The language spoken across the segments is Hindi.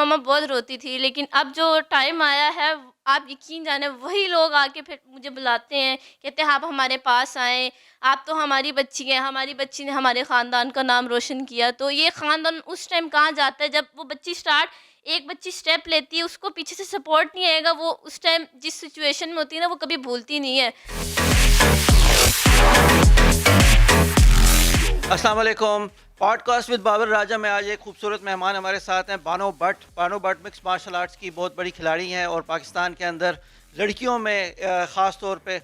मम्मा बहुत रोती थी, लेकिन अब जो टाइम आया है, आप यकीन जाने वही लोग आके फिर मुझे बुलाते हैं, कहते हैं आप हमारे पास आएँ, आप तो हमारी बच्ची हैं, हमारी बच्ची ने हमारे ख़ानदान का नाम रोशन किया। तो ये ख़ानदान उस टाइम कहाँ जाता है जब वो बच्ची एक बच्ची स्टेप लेती है, उसको पीछे से सपोर्ट नहीं आएगा, वो उस टाइम जिस सिचुएशन में होती है ना, वो कभी भूलती नहीं है। अस्सलाम वालेकुम। पॉडकास्ट विद बाबर राजा में आज एक खूबसूरत मेहमान हमारे साथ हैं, Bano Bhatt mix martial arts की बहुत बड़ी खिलाड़ी हैं और पाकिस्तान के अंदर लड़कियों में ख़ास तौर पे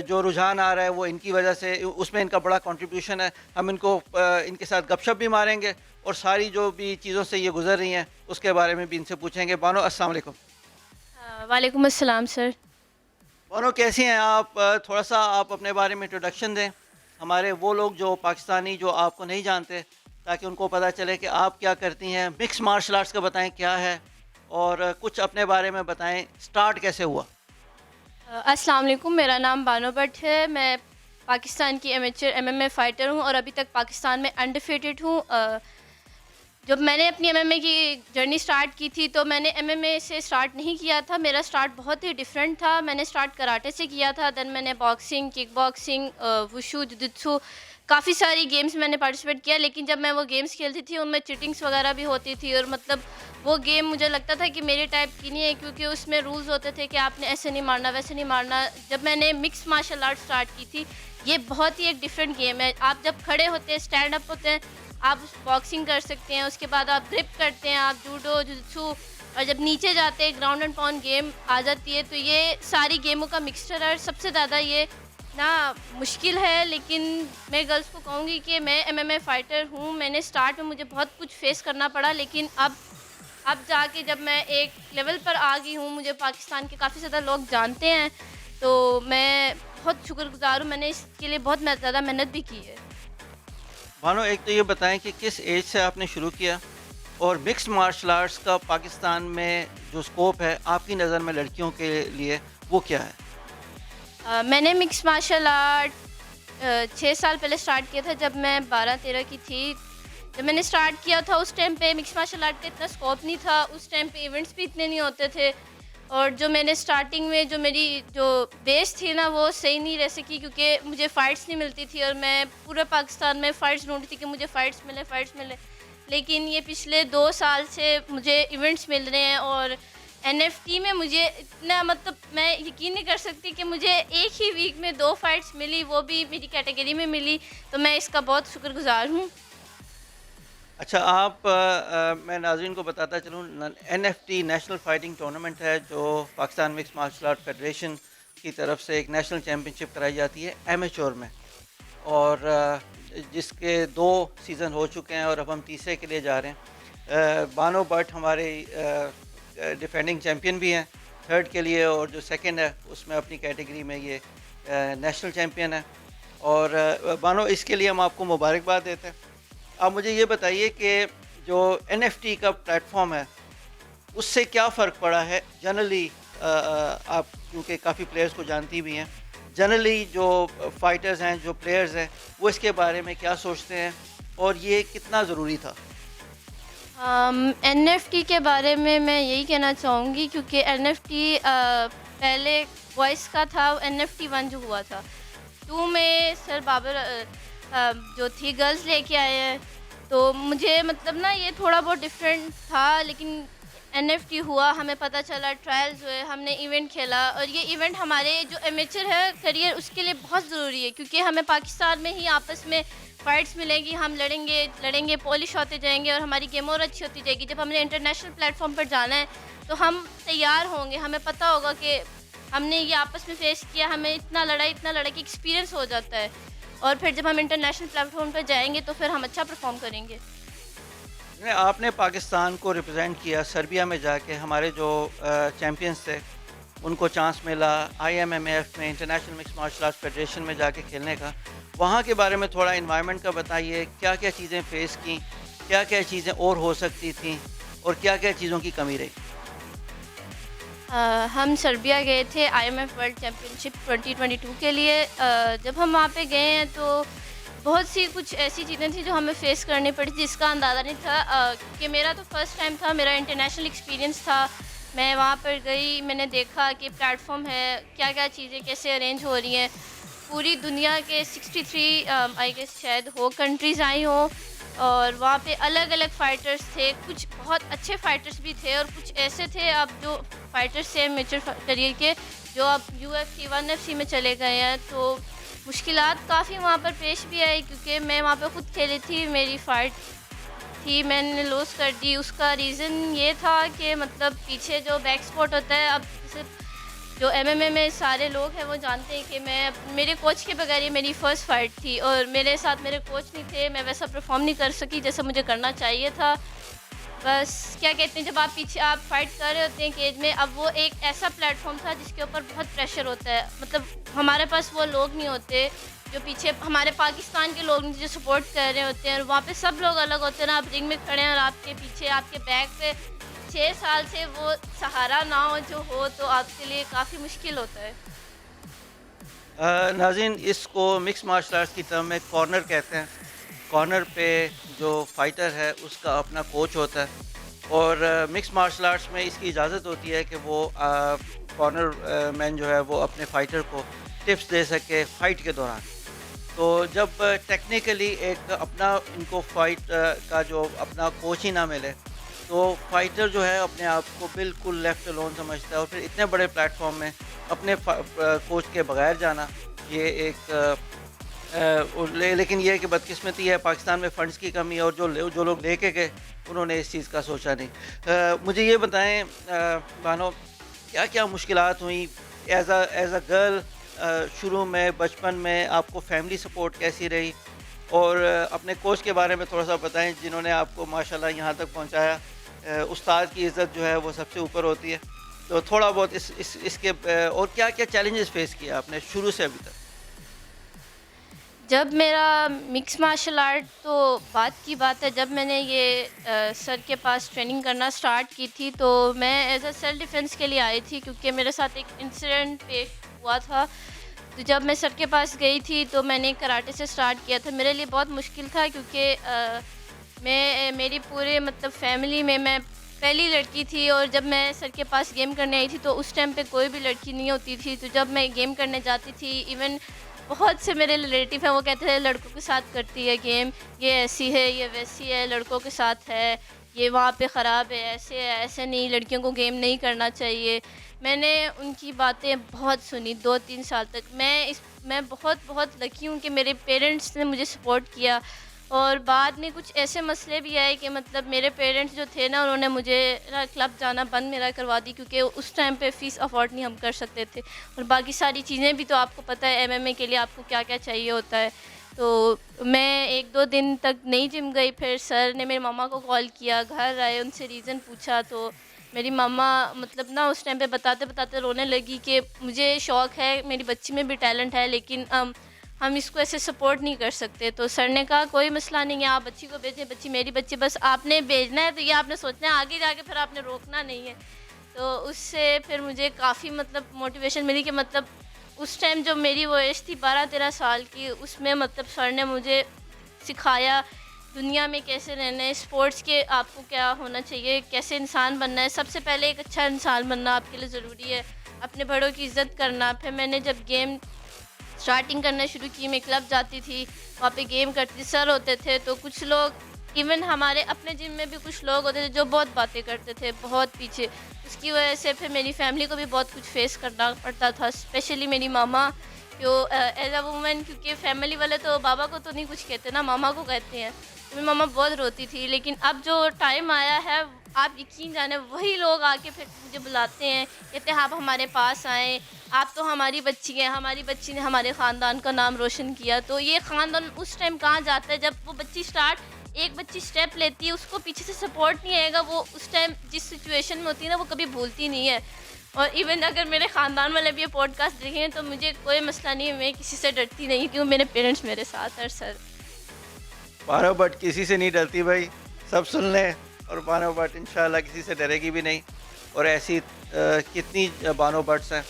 जो रुझान आ रहा है वो इनकी वजह से, उसमें इनका बड़ा कंट्रीब्यूशन है। हम इनके साथ गपशप भी मारेंगे और सारी जो भी चीज़ों से ये गुजर रही हैं उसके बारे में भी इनसे पूछेंगे। बानो, अस्सलाम वालेकुम। वालेकुम अस्सलाम सर। बानो, कैसी हैं आप? थोड़ा सा आप अपने बारे में इंट्रोडक्शन दें, हमारे वो लोग जो पाकिस्तानी जो आपको नहीं जानते, ताकि उनको पता चले कि आप क्या करती हैं। मिक्स मार्शल आर्ट्स का बताएं क्या है, और कुछ अपने बारे में बताएं, स्टार्ट कैसे हुआ। अस्सलाम वालेकुम, मेरा नाम बानो भट्ट है। मैं पाकिस्तान की एमेचर एमएमए फ़ाइटर हूँ और अभी तक पाकिस्तान में अनडिफीटेड हूँ। जब मैंने अपनी एमएमए की जर्नी स्टार्ट की थी, तो मैंने एमएमए से स्टार्ट नहीं किया था। मेरा स्टार्ट बहुत ही डिफरेंट था। मैंने स्टार्ट कराटे से किया था, देन मैंने boxing, kick boxing, wushu, jujutsu, काफ़ी सारी गेम्स मैंने पार्टिसिपेट किया। लेकिन जब मैं वो गेम्स खेलती थी, उनमें चीटिंग्स वगैरह भी होती थी और मतलब वो गेम मुझे लगता था कि मेरे टाइप की नहीं है, क्योंकि उसमें रूल्स होते थे कि आपने ऐसे नहीं मारना, वैसे नहीं मारना। जब मैंने मिक्स मार्शल आर्ट स्टार्ट की थी, ये बहुत ही एक डिफरेंट गेम है। आप जब खड़े होते हैं, स्टैंड अप होते हैं, आप बॉक्सिंग कर सकते हैं, उसके बाद आप ग्रिप करते हैं, आप जूडो, जुजुत्सु, और जब नीचे जाते हैं ग्राउंड एंड पाउंड गेम आ जाती है। तो ये सारी गेमों का मिक्सचर है। सबसे ज़्यादा ये ना मुश्किल है, लेकिन मैं गर्ल्स को कहूँगी कि मैं एमएमए फ़ाइटर हूँ। मैंने स्टार्ट में मुझे बहुत कुछ फेस करना पड़ा, लेकिन अब जाके जब मैं एक लेवल पर आ गई हूँ, मुझे पाकिस्तान के काफ़ी ज़्यादा लोग जानते हैं, तो मैं बहुत शुक्रगुज़ार हूँ। मैंने इसके लिए बहुत ज़्यादा मेहनत भी की है। बानो, एक तो ये बताएं कि किस एज से आपने शुरू किया, और मिक्स मार्शल आर्ट्स का पाकिस्तान में जो स्कोप है आपकी नज़र में लड़कियों के लिए, वो क्या है। मैंने मिक्स मार्शल आर्ट 6 साल पहले स्टार्ट किया था, जब मैं 12-13 की थी। जब मैंने स्टार्ट किया था उस टाइम पे मिक्स मार्शल आर्ट का इतना स्कोप नहीं था, उस टाइम पे इवेंट्स भी इतने नहीं होते थे। और जो मैंने स्टार्टिंग में जो मेरी जो बेस थी ना, वो सही नहीं रह सकी, क्योंकि मुझे फ़ाइट्स नहीं मिलती थी और मैं पूरे पाकिस्तान में फ़ाइट्स ढूँढती थी कि मुझे फ़ाइट्स मिले। लेकिन ये पिछले 2 साल से मुझे इवेंट्स मिल रहे हैं और एनएफटी में मुझे इतना, मतलब मैं यकीन नहीं कर सकती कि मुझे एक ही वीक में 2 फाइट्स मिली, वो भी मेरी कैटेगरी में मिली। तो मैं इसका बहुत शुक्रगुज़ार हूँ। अच्छा, मैं नाज़रीन को बताता चलूँ, एनएफटी नेशनल फ़ाइटिंग टूर्नामेंट है जो Pakistan mix martial art federation की तरफ से एक नेशनल चैम्पियनशिप कराई जाती है एमेच्योर में, और जिसके 2 सीज़न हो चुके हैं और अब हम तीसरे के लिए जा रहे हैं। बानो भट्ट हमारे डिफेंडिंग चैम्पियन भी हैं थर्ड के लिए, और जो सेकंड है उसमें अपनी कैटेगरी में ये नेशनल चैम्पियन है। और बानो, इसके लिए हम आपको मुबारकबाद देते हैं। आप मुझे ये बताइए कि जो एनएफटी का प्लेटफॉर्म है उससे क्या फ़र्क पड़ा है जनरली। आप क्योंकि काफ़ी प्लेयर्स को जानती भी हैं, जनरली जो फाइटर्स हैं, जो प्लेयर्स हैं, वो इसके बारे में क्या सोचते हैं और ये कितना ज़रूरी था। एनएफटी के बारे में मैं यही कहना चाहूँगी, क्योंकि एनएफटी पहले बॉयज़ का था, एनएफटी 1 जो हुआ था। 2 में सर बाबर जो थी गर्ल्स लेके आए हैं, तो मुझे मतलब ना ये थोड़ा बहुत डिफरेंट था। लेकिन एनएफटी हुआ, हमें पता चला, ट्रायल्स हुए, हमने इवेंट खेला, और ये इवेंट हमारे जो एमेचर है करियर उसके लिए बहुत ज़रूरी है, क्योंकि हमें पाकिस्तान में ही आपस में फाइट्स मिलेंगी, हम लड़ेंगे, पॉलिश होते जाएंगे और हमारी गेम और अच्छी होती जाएगी। जब हमने इंटरनेशनल प्लेटफॉर्म पर जाना है तो हम तैयार होंगे, हमें पता होगा कि हमने ये आपस में फेस किया, हमें इतना लड़ा कि एक्सपीरियंस हो जाता है, और फिर जब हम इंटरनेशनल प्लेटफॉर्म पर जाएंगे तो फिर हम अच्छा परफॉर्म करेंगे। आपने पाकिस्तान को रिप्रेजेंट किया सर्बिया में जाके, हमारे जो चैम्पियंस थे उनको चांस मिला आईएमएमएफ में, international mix martial arts federation में जाके खेलने का। वहाँ के बारे में थोड़ा इन्वायरमेंट का बताइए, क्या क्या चीज़ें फ़ेस की, क्या क्या चीज़ें और हो सकती थी, और क्या क्या चीज़ों की कमी रही। हम सर्बिया गए थे आईएमएफ वर्ल्ड चैम्पियनशिप 2022 के लिए। जब हम वहाँ पे गए हैं तो बहुत सी कुछ ऐसी चीज़ें थी जो हमें फ़ेस करनी पड़ी जिसका अंदाज़ा नहीं था, कि मेरा तो फर्स्ट टाइम था, मेरा इंटरनेशनल एक्सपीरियंस था। मैं वहाँ पर गई, मैंने देखा कि प्लेटफ़ॉर्म है, क्या-क्या चीज़ें कैसे अरेंज हो रही हैं। पूरी दुनिया के 63 आई गेस शायद हो कंट्रीज़ आई हों, और वहाँ पे अलग-अलग फ़ाइटर्स थे। कुछ बहुत अच्छे फ़ाइटर्स भी थे और कुछ ऐसे थे अब जो फ़ाइटर्स थे मेजर करियर के, जो अब UFC 1FC में चले गए हैं। तो मुश्किलात काफ़ी वहाँ पर पेश भी आई, क्योंकि मैं वहाँ पे खुद खेली थी, मेरी फ़ाइट थी, मैंने लॉस कर दी। उसका रीज़न ये था कि मतलब पीछे जो बैक स्पॉट होता है, अब जैसे जो MMA में सारे लोग हैं वो जानते हैं कि मैं मेरे कोच के बगैर ये मेरी फ़र्स्ट फ़ाइट थी, और मेरे साथ मेरे कोच नहीं थे, मैं वैसा परफ़ॉर्म नहीं कर सकी जैसा मुझे करना चाहिए था। बस क्या कहते हैं, जब आप पीछे आप फाइट कर रहे होते हैं केज में, अब वो एक ऐसा प्लेटफॉर्म था जिसके ऊपर बहुत प्रेशर होता है। मतलब हमारे पास वो लोग नहीं होते जो पीछे, हमारे पाकिस्तान के लोग नहीं जो सपोर्ट कर रहे होते हैं, और वहाँ पे सब लोग अलग होते हैं ना। आप रिंग में खड़े हैं और आपके पीछे आपके बैक पे 6 साल से वो सहारा ना हो जो हो, तो आपके लिए काफ़ी मुश्किल होता है। नाज़रीन, इसको मिक्स मार्शल आर्ट्स की टर्म में कॉर्नर कहते हैं। कॉर्नर पे जो फाइटर है उसका अपना कोच होता है, और मिक्स मार्शल आर्ट्स में इसकी इजाज़त होती है कि वो कॉर्नर मैन जो है वो अपने फाइटर को टिप्स दे सके फ़ाइट के दौरान। तो जब टेक्निकली एक अपना इनको फ़ाइट का जो अपना कोच ही ना मिले, तो फाइटर जो है अपने आप को बिल्कुल लेफ़्ट अलोन समझता है, और फिर इतने बड़े प्लेटफॉर्म में अपने कोच के बगैर जाना, ये एक लेकिन ये है कि बदकिस्मती है, पाकिस्तान में फ़ंड्स की कमी है, और जो लोग लेके गए उन्होंने इस चीज़ का सोचा नहीं। मुझे ये बताएं बानो, क्या क्या मुश्किलात हुई एज़ अ गर्ल? शुरू में बचपन में आपको फैमिली सपोर्ट कैसी रही? और अपने कोच के बारे में थोड़ा-सा बताएँ जिन्होंने आपको माशाल्लाह यहाँ तक पहुँचाया। उस्ताद की इज़्ज़त जो है वो सबसे ऊपर होती है। तो थोड़ा बहुत इसके और क्या-क्या चैलेंजेस फ़ेस किए आपने शुरू से अभी तक? जब मेरा मिक्स मार्शल आर्ट, तो बात की बात है, जब मैंने ये सर के पास ट्रेनिंग करना स्टार्ट की थी, तो मैं एज अ सेल्फ डिफेंस के लिए आई थी, क्योंकि मेरे साथ एक इंसिडेंट पेश हुआ था। तो जब मैं सर के पास गई थी तो मैंने कराटे से स्टार्ट किया था। मेरे लिए बहुत मुश्किल था, क्योंकि मेरी पूरे मतलब फैमिली में मैं पहली लड़की थी, और जब मैं सर के पास गेम करने आई थी तो उस टाइम पे कोई भी लड़की नहीं होती थी। तो जब मैं गेम करने जाती थी, इवन बहुत से मेरे रिलेटिव हैं वो कहते थे लड़कों के साथ करती है गेम, ये ऐसी है, ये वैसी है, लड़कों के साथ है, ये वहाँ पे ख़राब है, ऐसे है, ऐसे नहीं, लड़कियों को गेम नहीं करना चाहिए। मैंने उनकी बातें बहुत सुनी 2-3 साल तक। मैं बहुत बहुत लकी हूँ कि मेरे पेरेंट्स ने मुझे सपोर्ट किया, और बाद में कुछ ऐसे मसले भी आए कि मतलब मेरे पेरेंट्स जो थे ना, उन्होंने मुझे ना क्लब जाना बंद मेरा करवा दी, क्योंकि उस टाइम पे फ़ीस अफोर्ड नहीं हम कर सकते थे, और बाकी सारी चीज़ें भी तो आपको पता है एमएमए के लिए आपको क्या-क्या चाहिए होता है। तो मैं 1-2 दिन तक नहीं जिम गई, फिर सर ने मेरी मम्मा को कॉल किया, घर आए, उनसे रीज़न पूछा, तो मेरी मम्मा मतलब ना उस टाइम पे बताते-बताते रोने लगी कि मुझे शौक़ है, मेरी बच्ची में भी टैलेंट है, लेकिन हम इसको ऐसे सपोर्ट नहीं कर सकते। तो सर ने कहा कोई मसला नहीं है, आप बच्ची को भेजें, बच्ची मेरी बच्ची, बस आपने भेजना है, तो ये आपने सोचना है, आगे जाके फिर आपने रोकना नहीं है। तो उससे फिर मुझे काफ़ी मतलब मोटिवेशन मिली कि मतलब उस टाइम जो मेरी वो एज थी 12-13 साल की, उसमें मतलब सर ने मुझे सिखाया दुनिया में कैसे रहना है, स्पोर्ट्स के आपको क्या होना चाहिए, कैसे इंसान बनना है। सबसे पहले एक अच्छा इंसान बनना आपके लिए ज़रूरी है, अपने बड़ों की इज़्ज़त करना। फिर मैंने जब गेम स्टार्टिंग करना शुरू की, मैं क्लब जाती थी, वहाँ पे गेम करती थी, सर होते थे, तो कुछ लोग इवन हमारे अपने जिम में भी कुछ लोग होते थे जो बहुत बातें करते थे, बहुत पीछे। उसकी वजह से फिर मेरी फैमिली को भी बहुत कुछ फेस करना पड़ता था, स्पेशली मेरी मामा जो एज अ वुमन, क्योंकि फैमिली वाले तो बाबा को तो नहीं कुछ कहते ना, मामा को कहते हैं। तो मेरी मामा बहुत रोती थी, लेकिन अब जो टाइम आया है, आप यकीन जाने वही लोग आके फिर मुझे बुलाते हैं, कहते हैं आप हमारे पास आएँ, आप तो हमारी बच्ची हैं, हमारी बच्ची ने हमारे ख़ानदान का नाम रोशन किया। तो ये ख़ानदान उस टाइम कहाँ जाता है जब वो बच्ची एक बच्ची स्टेप लेती है, उसको पीछे से सपोर्ट नहीं आएगा, वो उस टाइम जिस सिचुएशन में होती है ना, वो कभी भूलती नहीं है। और इवन अगर मेरे ख़ानदान वाले भी ये पॉडकास्ट देखें तो मुझे कोई मसला नहीं है, मैं किसी से डरती नहीं, क्योंकि मेरे पेरेंट्स मेरे साथ हैं सर। बानो भट्ट किसी से नहीं डरती भाई, सब सुन लें, और बानो भट्ट इंशाल्लाह किसी से डरेगी भी नहीं। और ऐसी कितनी बानो भट्ट्स हैं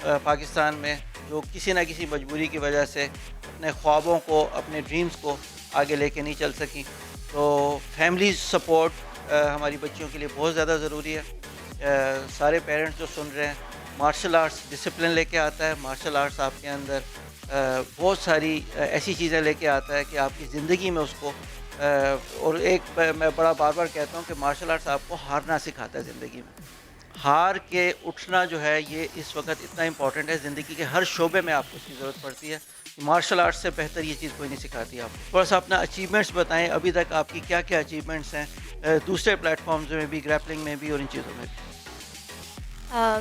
पाकिस्तान में जो किसी ना किसी मजबूरी की वजह से अपने ख्वाबों को, अपने ड्रीम्स को आगे लेके नहीं चल सकी। तो फैमिली सपोर्ट हमारी बच्चियों के लिए बहुत ज़्यादा ज़रूरी है। सारे पेरेंट्स जो सुन रहे हैं, मार्शल आर्ट्स डिसिप्लिन लेके आता है। मार्शल आर्ट्स आपके अंदर बहुत सारी ऐसी चीज़ें लेके आता है कि आपकी ज़िंदगी में उसको और मैं बड़ा बार-बार कहता हूँ कि मार्शल आर्ट्स आपको हारना सिखाता है ज़िंदगी में। हार के उठना जो है ये इस वक्त इतना इम्पोर्टेंट है, ज़िंदगी के हर शोबे में आपको इसकी ज़रूरत पड़ती है। मार्शल आर्ट्स से बेहतर ये चीज़ कोई नहीं सिखाती आपको। थोड़ा सा अपना अचीवमेंट्स बताएं, अभी तक आपकी क्या क्या अचीवमेंट्स हैं दूसरे प्लेटफॉर्म्स में भी, ग्रैपलिंग में भी और इन चीज़ों में भी?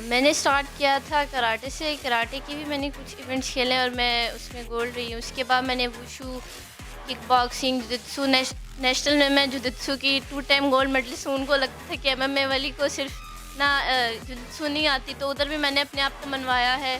मैंने स्टार्ट किया था कराटे से। कराटे के भी मैंने कुछ इवेंट्स खेले और मैं उसमें गोल्ड रही हूँ। उसके बाद मैंने wushu, kick boxing, jujitsu, national में मैं जुजित्सु की 2 टाइम गोल्ड मेडलिस्ट हूँ। उनको लगता था कि एमएमए वाली को सिर्फ ना जुजित्सु नहीं आती, तो उधर भी मैंने अपने आप को मनवाया है।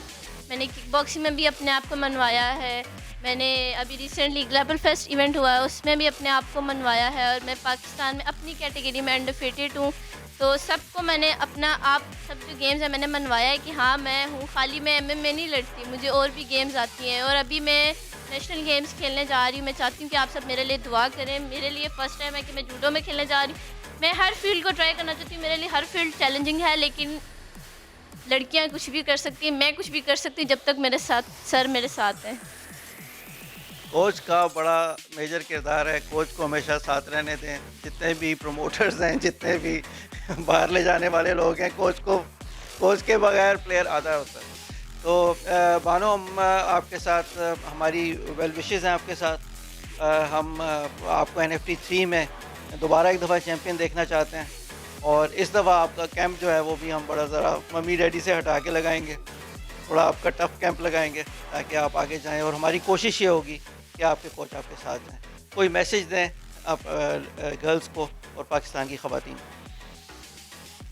मैंने किक बॉक्सिंग में भी अपने आप को मनवाया है। मैंने अभी रिसेंटली ग्लोबल फेस्ट इवेंट हुआ है, उसमें भी अपने आप को मनवाया है। और मैं पाकिस्तान में अपनी कैटेगरी में अनडिफीटेड हूँ। तो सबको मैंने अपना आप सब जो गेम्स हैं मैंने मनवाया है कि हाँ मैं हूँ, खाली मैं एमएमए नहीं लड़ती, मुझे और भी गेम्स आती हैं। और अभी मैं नेशनल गेम्स खेलने जा रही हूँ। मैं चाहती हूँ कि आप सब मेरे लिए दुआ करें। मेरे लिए फ़र्स्ट टाइम है कि मैं जूडो में खेलने जा रही हूँ। मैं हर फील्ड को ट्राई करना चाहती हूँ। मेरे लिए हर फील्ड चैलेंजिंग है, लेकिन लड़कियाँ कुछ भी कर सकती हैं, मैं कुछ भी कर सकती हूँ जब तक मेरे साथ सर मेरे साथ हैं। कोच का बड़ा मेजर किरदार है, कोच को हमेशा साथ रहने दें। जितने भी प्रमोटर्स हैं, जितने भी बाहर ले जाने वाले लोग हैं, कोच के बगैर प्लेयर आधा होता है। तो बानो, हम आपके साथ हमारी वेल विशेस हैं आपके साथ। हम आपको NFT 3 में दोबारा एक दफ़ा चैम्पियन देखना चाहते हैं और इस दफ़ा आपका कैंप जो है वो भी हम बड़ा ज़रा मम्मी डैडी से हटा के लगाएंगे। थोड़ा आपका टफ कैंप लगाएंगे ताकि आप आगे जाएं और हमारी कोशिश ये होगी कि आपके कोच आपके साथ हैं। कोई मैसेज दें आप गर्ल्स को और पाकिस्तान की ख़वातीन को?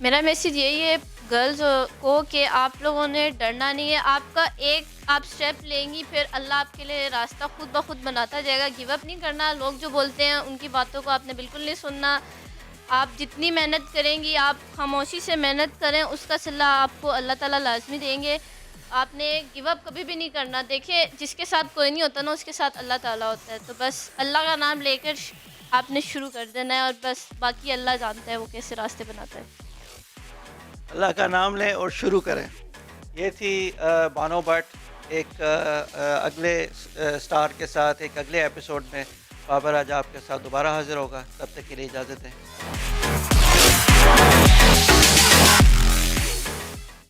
मेरा मैसेज यही है गर्ल्स को कि आप लोगों ने डरना नहीं है। आपका एक आप स्टेप लेंगी, फिर अल्लाह आपके लिए रास्ता खुद ब खुद बनाता जाएगा। गिव अप नहीं करना। लोग जो बोलते हैं उनकी बातों को आपने बिल्कुल नहीं सुनना। आप जितनी मेहनत करेंगी, आप खामोशी से मेहनत करें, उसका सिला आपको अल्लाह ताला लाज़मी देंगे। आपने गिव अप कभी भी नहीं करना। देखिए, जिसके साथ कोई नहीं होता ना, उसके साथ अल्लाह ताला होता है। तो बस अल्लाह का नाम लेकर आपने शुरू कर देना है और बस बाकी अल्लाह जानता है वो कैसे रास्ते बनाता है। अल्लाह का नाम लें और शुरू करें। ये थी बानो भट्ट। एक अगले स्टार के साथ एक अगले एपिसोड में बाबर आज आपके साथ दोबारा हाज़िर होगा। तब तक के लिए इजाज़त दें।